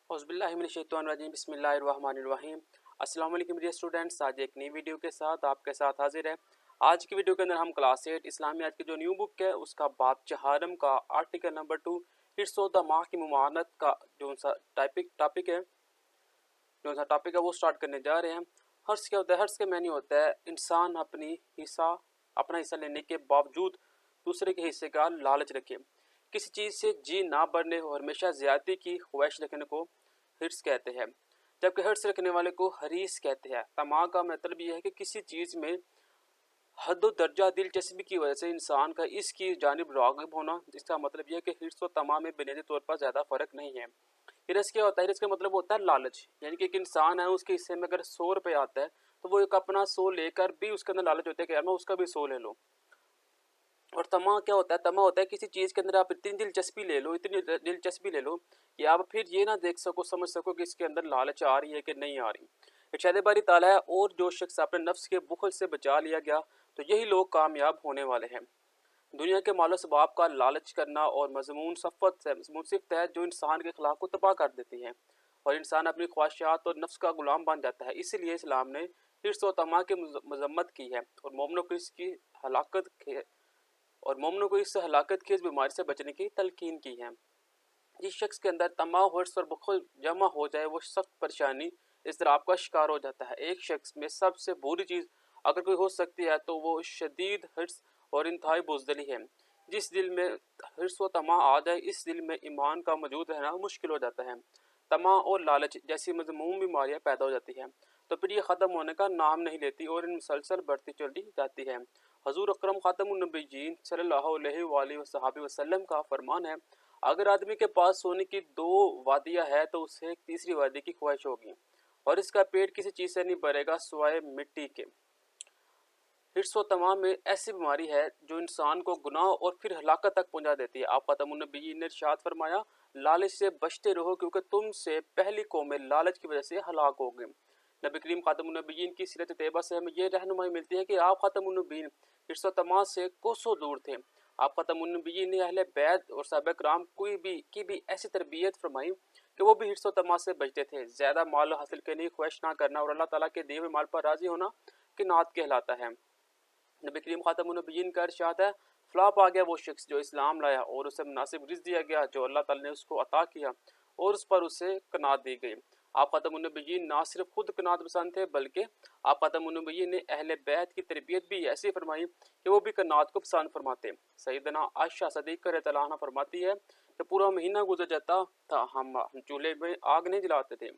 औज़ुबिल्लाहिमिनश्शैतानिर्रजीम बिस्मिल्लाहिर्रहमानिर्रहीम। अस्सलाम वालेकुम डियर स्टूडेंट्स, आज एक नई वीडियो के साथ आपके साथ हाजिर है। आज की वीडियो के अंदर हम क्लास 8 इस्लामियात की जो न्यू बुक है उसका बाब चहारम का आर्टिकल नंबर 2 हिर्सो माह की मुमानत का जो सा टॉपिक है वो स्टार्ट करने जा रहे हैं। हर्स क्या होता है? हर्स के मैन्यू होता है इंसान अपना हिस्सा लेने के बावजूद दूसरे के हिस्से का लालच रखे, किसी चीज़ से जी ना बढ़ने और हमेशा ज़्यादती की ख्वाहिश रखने को हिर्स कहते हैं, जबकि हिर्स रखने वाले को हरीस कहते हैं। तमा का मतलब ये है कि किसी चीज़ में हद दर्जा दिलचस्पी की वजह से इंसान का इसकी जानिब राग़िब होना। इसका मतलब यह है कि हिर्स और तमा में बुनियादी तौर पर ज़्यादा फ़र्क नहीं है। हिर्स क्या होता है? हिर्स का मतलब होता है लालच, यानी कि एक इंसान है उसके हिस्से में अगर 100 रुपये आता है तो वो एक अपना 100 लेकर भी उसके अंदर लालच होता है कि यार मैं उसका भी 100 ले लूँ। और तमा क्या होता है? तमा होता है किसी चीज़ के अंदर आप इतनी दिलचस्पी ले लो कि आप फिर ये ना देख सको, समझ सको कि इसके अंदर लालच आ रही है कि नहीं आ रही। इरशाद बारी ताला है, और जो शख्स अपने नफ्स के बुखल से बचा लिया गया तो यही लोग कामयाब होने वाले हैं। दुनिया के मालो सबाब का लालच करना और मजमून सिफ्त है जो इंसान के अखलाक को तबाह कर देती है और इंसान अपनी ख्वाहिशात और नफ्स का गुलाम बन जाता है। इसलिए इस्लाम ने हिर्स और तमा की मजम्मत की है और मोमनों को इस हलाकत की इस बीमारी से बचने की तलकीन की है। जिस शख्स के अंदर तमा, हिर्स और बुखल जमा हो जाए वो सख्त परेशानी, इज़्तिराब का शिकार हो जाता है। एक शख्स में सबसे बुरी चीज़ अगर कोई हो सकती है तो वो शदीद हिर्स और इंतहाई बुज़दिली है। जिस दिल में हिर्स व तमा आ जाए इस दिल में ईमान का मौजूद रहना मुश्किल हो जाता है। तमा और लालच जैसी मज़मूम बीमारियाँ पैदा हो जाती हैं तो फिर ये ख़त्म होने का नाम नहीं लेती और इन मुसलसल बढ़ती चली जाती है। हजूर अकरम ख़ातमुन नबीयीन सल्लल्लाहु अलैहि वसल्लम का फरमान है, अगर आदमी के पास सोने की 2 वादियाँ है तो उसे एक तीसरी वादी की ख्वाहिश होगी और इसका पेट किसी चीज़ से नहीं भरेगा सिवाय मिट्टी के। हिर्स व तमा में ऐसी बीमारी है जो इंसान को गुनाह और फिर हलाकत तक पहुंचा देती है। आप ख़ातमुन नबीयीन ने इरशाद फरमाया, लालच से बचते रहो क्योंकि तुमसे पहली कौमें लालच की वजह से हलाक हो गई। नबी करीम ख़ातमुन नबीयीन की सीरत तैयबा से हमें ये रहनुमाई मिलती है कि आप ख़ातमुन नबीयीन हिर्स व तमा से कोसों दूर थे। आप ख़ातमुन नबीयीन ने अहले बैत और सहाबा किराम की भी ऐसी तरबियत फरमाई कि वो भी हिर्स व तमा से बचते थे। ज़्यादा माल हासिल करने की ख्वाहिश ना करना और अल्लाह ताला के दिए हुए माल पर राज़ी होना किनात कहलाता है। नबी करीम ख़ातमुन नबीयीन का इरशाद है, फ्लॉप आ गया वो शख्स जो इस्लाम लाया और उसे मुनासिब रिज़्क दिया गया जो अल्लाह ताला ने उसको अता किया और उस पर उसे कनात दी गई। आप ख़ातमुन नबीयीन ना सिर्फ खुद कनात पसंद थे बल्कि आप ख़ातमुन नबीयीन ने अहले बैत की तरबियत भी ऐसी फरमाई कि वो भी कनात को पसंद फरमाते। सैयदना आयशा सिद्दीक़ा रज़ियल्लाहु अन्हा फरमाती है कि पूरा महीना गुजर जाता था, हम चूल्हे में आग नहीं जलाते थे,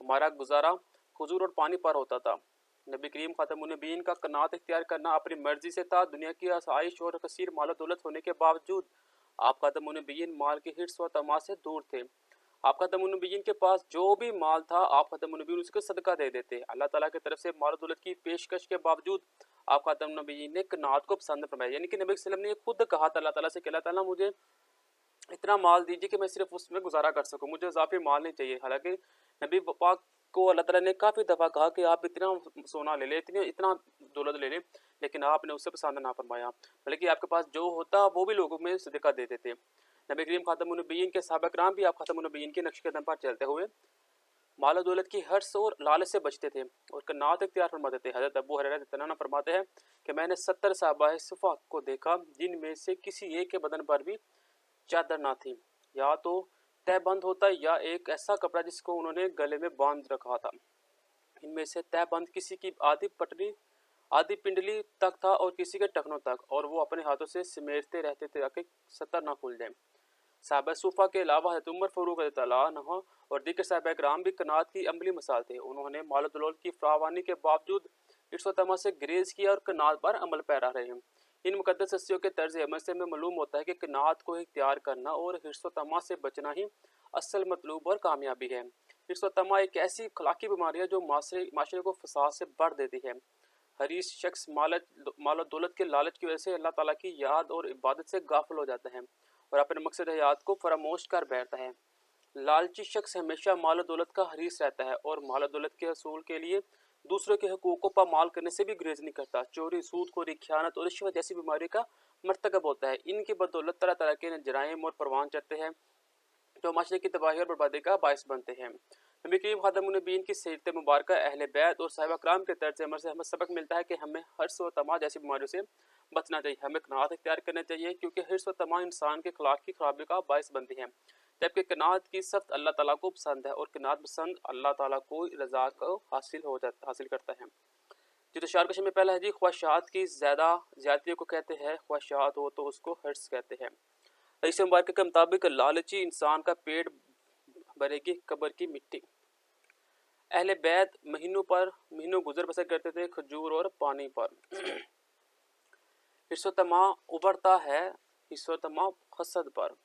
हमारा गुजारा खजूर और पानी पर होता था। नबी करीम ख़ातमुन नबीयीन का कनात इख्तियार करना अपनी मर्जी से था। दुनिया की आसाइश और कसीर माल दौलत होने के बावजूद आप ख़ातमुन नबीयीन माल के हिर्स व तमा से दूर थे। आप ख़ातमुन नबीयीन के पास जो भी माल था आप ख़ातमुन नबीयीन उसको सदका दे देते। अल्लाह ताला की तरफ से माल दौलत की पेशकश के बावजूद आप ख़ातमुन नबीयीन ने कनात को पसंद फरमाया, यानी कि नबी सल्लल्लाहु अलैहि वसल्लम ने खुद कहा था अल्लाह ताला से कि अल्लाह ताला मुझे इतना माल दीजिए कि मैं सिर्फ उसमें गुजारा कर सकूं, मुझे इजाफी माल नहीं चाहिए। हालांकि नबी पाक को अल्लाह ताला ने काफ़ी दफ़ा कहा कि आप इतना सोना ले लें, इतना दौलत ले लें, लेकिन आपने उससे पसंद ना फरमाया, बल्कि आपके पास जो होता वो भी लोगों में सदका दे देते। नबी करीम ख़ातमुन नबीयीन के सहाबा किराम भी आप ख़ातमुन नबीयीन के नक्श कदम पर चलते हुए माल और दौलत की हर्स और लालच से बचते थे और कनात इख्तियार फरमाते थे। हज़रत अबू हुरैरा रज़ियल्लाहु अन्हु फरमाते हैं कि मैंने 70 सहाबाए सुफ़ा को देखा जिनमें से किसी एक के बदन पर भी चादर ना थी, या तो तहबंद होता या एक ऐसा कपड़ा जिसको उन्होंने गले में बांध रखा था। इनमें से तहबंद किसी की आधी पिंडली तक था और किसी के टखनों तक, और वो अपने हाथों से सिमेटते रहते थे ताकि सतर ना खुल जाए। साहबा सूफा के अलावा हज़रत उमर फ़ारूक रज़ियल्लाहु अन्हु और दीगर साहबा किराम भी कनात की अमली मिसाल थे। उन्होंने माल दौलत की फरावानी के बावजूद हिर्स व तमा से ग्रेज किया और कनात पर अमल पैरा रहे हैं। इन मुकद्दस हस्तियों के तर्ज अमल से हमें मालूम होता है कि कनात को इख्तियार करना और हिर्स व तमा से बचना ही असल मतलूब और कामयाबी है। हिर्स व तमा एक ऐसी अखलाकी बीमारी है जो माशरे को फसाद से बढ़ देती है। हरीस शख्स माल दौलत के लालच की वजह से अल्लाह ताला की याद और इबादत से गाफिल हो जाता है और अपने मकसद हयात को फरामोश कर बैठता है। लालची शख्स हमेशा माल दौलत का हरीस रहता है और माल दौलत के हसूल के लिए दूसरों के हकूक़ों पर माल करने से भी गुरेज नहीं करता। चोरी, सूद खोरी, खयानत और रिश्वत जैसी बीमारी का मर्तकब होता है। इनकी बदौलत तरह तरह के जराइम और परवान चढ़ते हैं जो माशरे की तबाही और बर्बादी का बायस बनते हैं। नबी करीम खातमुन नबीयीन की सीरत मुबारक, अहले बैत और साहिबा कराम के तर्ज अमल से हमें सबक मिलता है कि हमें हर्स व तमा जैसी बीमारियों से बचना चाहिए। हमें कनात इख्तियार करना चाहिए क्योंकि हर्स व तमा इंसान के अखलाक की खराबी का बायस बनती है, जबकि कनात की सख्त अल्लाह ताला को पसंद है और कनात पसंद अल्लाह ताला को रज़ा को हासिल करता है। जी, तो चार क्वेश्चन में पहला है जी, ख्वाहिशात की ज़्यादती को कहते हैं, ख्वाहिशात हो तो उसको हर्स कहते हैं। हदीस मुबारक के मुताबिक लालची इंसान का पेट भरेगी कब्र की मिट्टी। अहले बैत महीनों गुजर बसर करते थे खजूर और पानी पर। हिस्सो तमा उभरता है हिस्सो तमा खसद पर।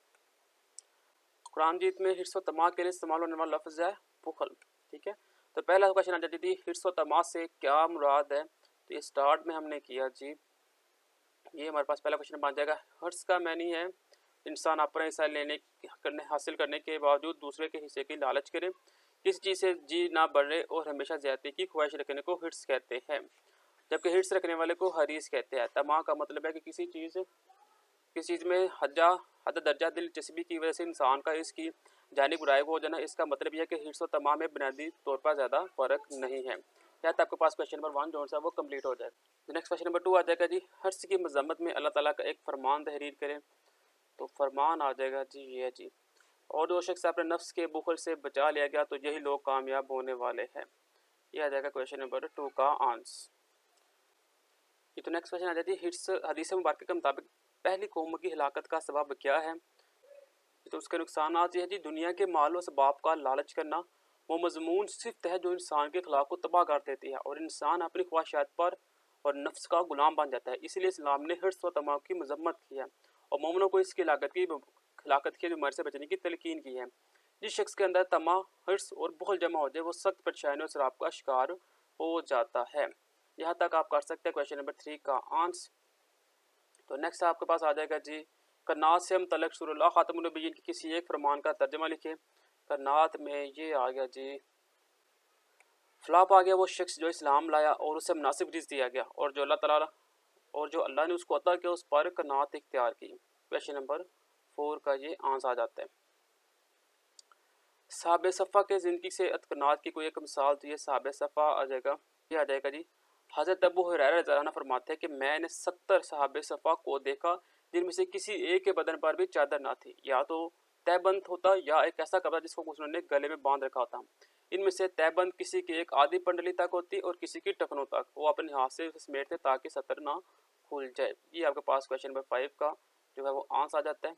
कुरान जीत में हिस्सो तमा के लिए इस्तेमाल होने वाला लफ्ज़ है बुखल। ठीक है, तो पहला क्वेश्चन आ जाती थी हिस्सो तमा से क्या मुराद है। तो ये स्टार्ट में हमने किया जी, ये हमारे पास पहला क्वेश्चन बन जाएगा। हर्स का मैनी है इंसान अपना हिस्सा हासिल करने के बावजूद दूसरे के हिस्से की लालच करे, किसी चीज़ से जी ना बढ़े और हमेशा ज़्यादती की ख्वाहिश रखने को हिर्स कहते हैं, जबकि हिर्स रखने वाले को हरीस कहते हैं। तमा का मतलब है कि किसी चीज़ में हद दर्जा दिलचस्पी की वजह से इंसान का इसकी जानिब गायब हो जाना। इसका मतलब यह है कि हिर्स और तमा में बुनियादी तौर पर ज़्यादा फ़र्क नहीं है। या तो आपके पास क्वेश्चन नंबर 1 जो सा वो कंप्लीट हो जाए। नेक्स्ट क्वेश्चन नंबर 2 आ जाएगा जी, हर्स की मजम्मत में अल्लाह ताला का एक फरमान तहरीर करें। तो फरमान आ जाएगा जी ये जी, और जो शख्स अपने नफ्स के बुखल से बचा लिया गया तो यही लोग कामयाब होने वाले हैं। ये आ जाएगा क्वेश्चन नंबर 2 का आंसर। ये तो नेक्स्ट क्वेश्चन आ जाती है, हदीस मुबारक के मुताबिक पहली कौम की हिलाकत का सबब क्या है। तो उसके नुकसान ये है जी, दुनिया के माल और सबाब का लालच करना। वो मजमून सिफ्त है जो इंसान के अखलाक को तबाह कर देती है और इंसान अपनी ख्वाहिशात पर और नफ्स का गुलाम बन जाता है। इसलिए इस्लाम ने हिर्स व तमा की मजम्मत की है और मोमिनों को इसकी खिलाकत की बीमारी से बचने की तलकीन की है। जिस शख्स के अंदर तमा, हिर्स और बुखल जमा हो जाए वो सख्त परेशानी और शराब का शिकार हो जाता है। यहाँ तक आप कर सकते हैं क्वेश्चन नंबर 3 का आंसर। तो नेक्स्ट आपके पास आ जाएगा जी, करनात से हम तलक शुरुल्लाह खातमुन नबीयीन की किसी एक फरमान का तर्जमा लिखे। करनात में ये आ गया जी, फ्लॉप आ गया वो शख्स जो इस्लाम लाया और उसे मुनासिब रिज़्क दिया गया और जो अल्लाह ने उसको अता किया उस पर करनात इख्तियार की। क्वेश्चन नंबर 4 का ये आंसर आ जाता है। साहब सफ़ा के ज़िंदगी से अतकनात की कोई एक मिसाल, तो ये साहब सफ़ा आ जाएगा। ये आ जाएगा जी, हज़रत अबू हुरैरा रज़ियल्लाहु अन्हु फरमाते हैं कि मैंने 70 साहब सफ़ा को देखा जिनमें से किसी एक के बदन पर भी चादर ना थी, या तो तहबंद होता या एक ऐसा कपड़ा जिसको उन्होंने गले में बांध रखा होता। इनमें से तहबंद किसी की एक आधी पंडली तक होती और किसी की टखनों तक। वो अपने हाथ से उसे समेटते ताकि सतर ना खुल जाए। ये आपके पास क्वेश्चन नंबर 5 का जो है वो आंसर आ जाता है।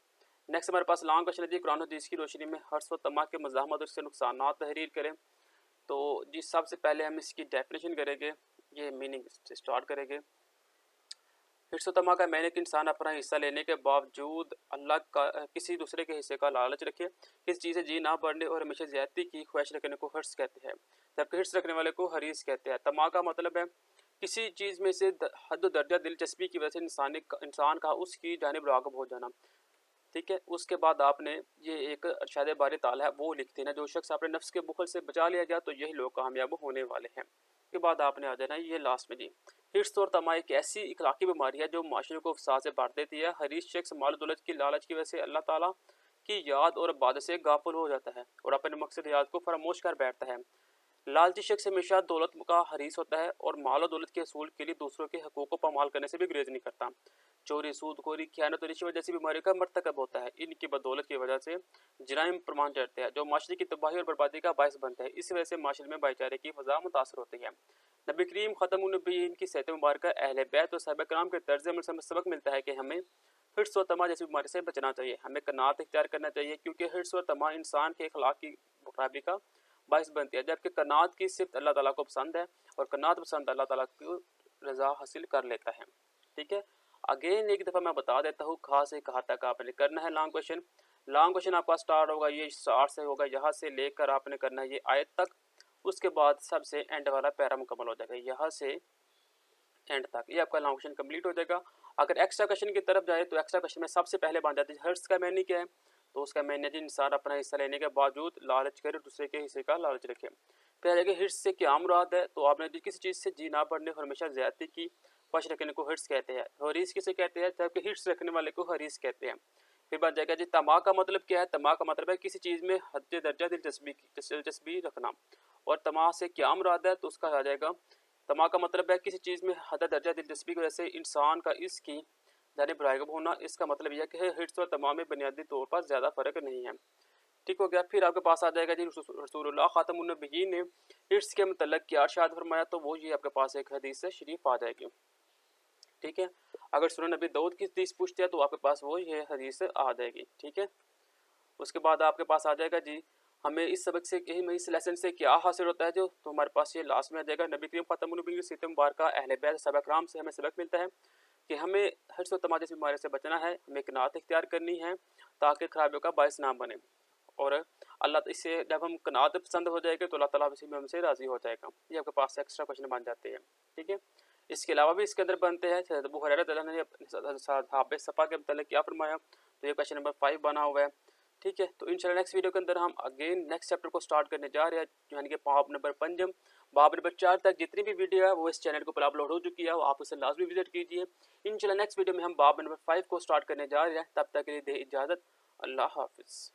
नेक्स्ट हमारे पास लॉन्ग क्वेश्चन है जी, कुरान हदीस की रोशनी में हर्स व तमा के मज़ाहमत और इसके नुकसान तहरीर करें। तो जी सबसे पहले हम इसकी डेफिनेशन करेंगे, ये मीनिंग से स्टार्ट करेंगे। हिर्स व तमा का मैंने कि इंसान अपना हिस्सा लेने के बावजूद अल्लाह का किसी दूसरे के हिस्से का लालच रखे, किसी चीज़ से जी ना बढ़ने और हमेशा ज़्यादती की ख्वाहिश रखने को हर्स कहते हैं, जबकि हिर्स रखने वाले को हरीस कहते हैं। तमा का मतलब है किसी चीज़ में से हद दर्जा दिलचस्पी की वजह से इंसान का उसकी जानिब राग़िब हो जाना। ठीक है, उसके बाद आपने ये एक अरशाद बारी ताला है वो लिखते ना, जो शख्स अपने नफ्स के बुखल से बचा लिया गया तो यही लोग कामयाब होने वाले हैं। के बाद आपने आ जाना ये लास्ट में जी, हिर्स और तमा एक ऐसी इखलाकी बीमारी है जो माशरे को फसाद से भर देती है। हरीस शख्स माल दौलत की लालच की वजह से अल्लाह ताला की याद और इबादत से गाफिल हो जाता है और अपने मकसद याद को फरामोश कर बैठता है। लालची शख्स हमेशा दौलत का हरीस होता है और माल और दौलत के असूल के लिए दूसरों के हकूक़ को पामाल करने से भी गुरेज नहीं करता। चोरी, सूदखोरी, खयानत और रिश्वत जैसी बीमारी का मर्तकब होता है। इनकी बदौलत की वजह से जराइम प्रमाण चढ़ते हैं जो माशरे की तबाही और बर्बादी का बायस बनता है। इस वजह से माशरे में भाईचारे की फ़ज़ा मुतासर होती है। नबी करीम ख़ातमुन नबीयीन की सेहत मुबारक, अहले बैत और साहिबा कराम के तर्ज अमल से हमें सबक मिलता है कि हमें हिर्स व तमा जैसी बीमारी से बचना चाहिए। हमें कनात इख्तियार करना चाहिए क्योंकि हिर्स व तमा इंसान के अखलाक की खराबी का बायस बनती है, जबकि कनात की सिर्फ अल्लाह ताला को पसंद है और कनात पसंद अल्लाह ताला की रज़ा हासिल कर लेता है। ठीक है, अगेन एक दफ़ा मैं बता देता हूँ कहाँ से कहाँ तक आपने करना है लॉन्ग क्वेश्चन आपका स्टार्ट होगा ये स्टार्ट से होगा, यहाँ से लेकर आपने करना है ये आयत तक। उसके बाद सबसे एंड वाला पैरा मुकम्मल हो जाएगा, यहाँ से एंड तक ये आपका लॉन्ग क्वेश्चन कंप्लीट हो जाएगा। अगर एक्स्ट्रा क्वेश्चन की तरफ जाए तो एक्स्ट्रा क्वेश्चन में सबसे पहले बन जाती है हर्स का मैनी क्या है। तो उसका मैनी है इंसान अपना हिस्सा लेने के बावजूद लालच करे, दूसरे के हिस्से का लालच रखे। फिर आ जाएगा हिर्स से क्या मुराद है। तो आपने किसी चीज़ से जी ना बढ़ने और हमेशा ज़्यादती की ख्वाहिश रखने को हिर्स कहते हैं। हरीस किसे कहते हैं, जबकि हिर्स रखने वाले को हरीस कहते हैं। फिर बन जाएगा जी तमा का मतलब क्या है। तमा का मतलब है किसी चीज़ में हद दर्जा दिलचस्पी रखना। और तमा से क्या मुराद है, तो उसका आ जाएगा तमा का मतलब है किसी चीज़ में हद दर्जा दिलचस्पी की वजह से इंसान का इसकी जानिब राग़िब होना। इसका मतलब यह है कि हिर्स और तमा में बुनियादी तौर पर ज़्यादा फ़र्क नहीं है। ठीक हो गया। फिर आपके पास आ जाएगा जी रसूलुल्लाह ख़ातमुन नबिय्यीन ने हिर्स के मतलब क्या इरशाद फरमाया, तो वो ये आपके पास एक हदीस से शरीफ आ जाएगी। ठीक है, अगर सुनन नबी दाऊद की हदीस पूछते हैं तो आपके पास वो ये हदीस आ जाएगी। ठीक है, उसके बाद आपके पास आ जाएगा जी हमें इस सबक से इस लेसन से क्या हासिल होता है, जो तो हमारे पास ये लास्ट में आ जाएगा नबी करीम ख़ातमुन नबिय्यीन सीरत मुबारका अहले बैत सहाबा किराम से हमें सबक मिलता है कि हमें हिर्स और तमा जैसी बीमारी से बचना है, हमें कनाअत इख्तियार करनी है ताकि खराबियों का बायस ना बने। और अल्लाह इससे जब हम कनाअत पसंद हो जाएगा तो अल्लाह ताला इसी में हमसे राज़ी हो जाएगा। ये आपके पास एक्स्ट्रा क्वेश्चन बन जाते हैं। ठीक है, इसके अलावा भी इसके अंदर बनते हैं अबू हुरैरा रज़ियल्लाहु अन्हु ने सहाबे सफ़ा के मतलब क्या फरमाया, तो ये क्वेश्चन नंबर 5 बना हुआ है। ठीक है, तो इंशाल्लाह नेक्स्ट वीडियो के अंदर हम अगेन नेक्स्ट चैप्टर को स्टार्ट करने जा रहे हैं, यानी कि बाब नंबर 5 बाब नंबर 4 तक जितनी भी वीडियो है वो इस चैनल के ऊपर अपलोड हो चुकी है, वो आप उसे लाजमी विजिट कीजिए। इंशाल्लाह नेक्स्ट वीडियो में हम बाब नंबर 5 को स्टार्ट करने जा रहे हैं। तब तक के लिए दे इजाज़त, अल्लाह हाफ़िज़।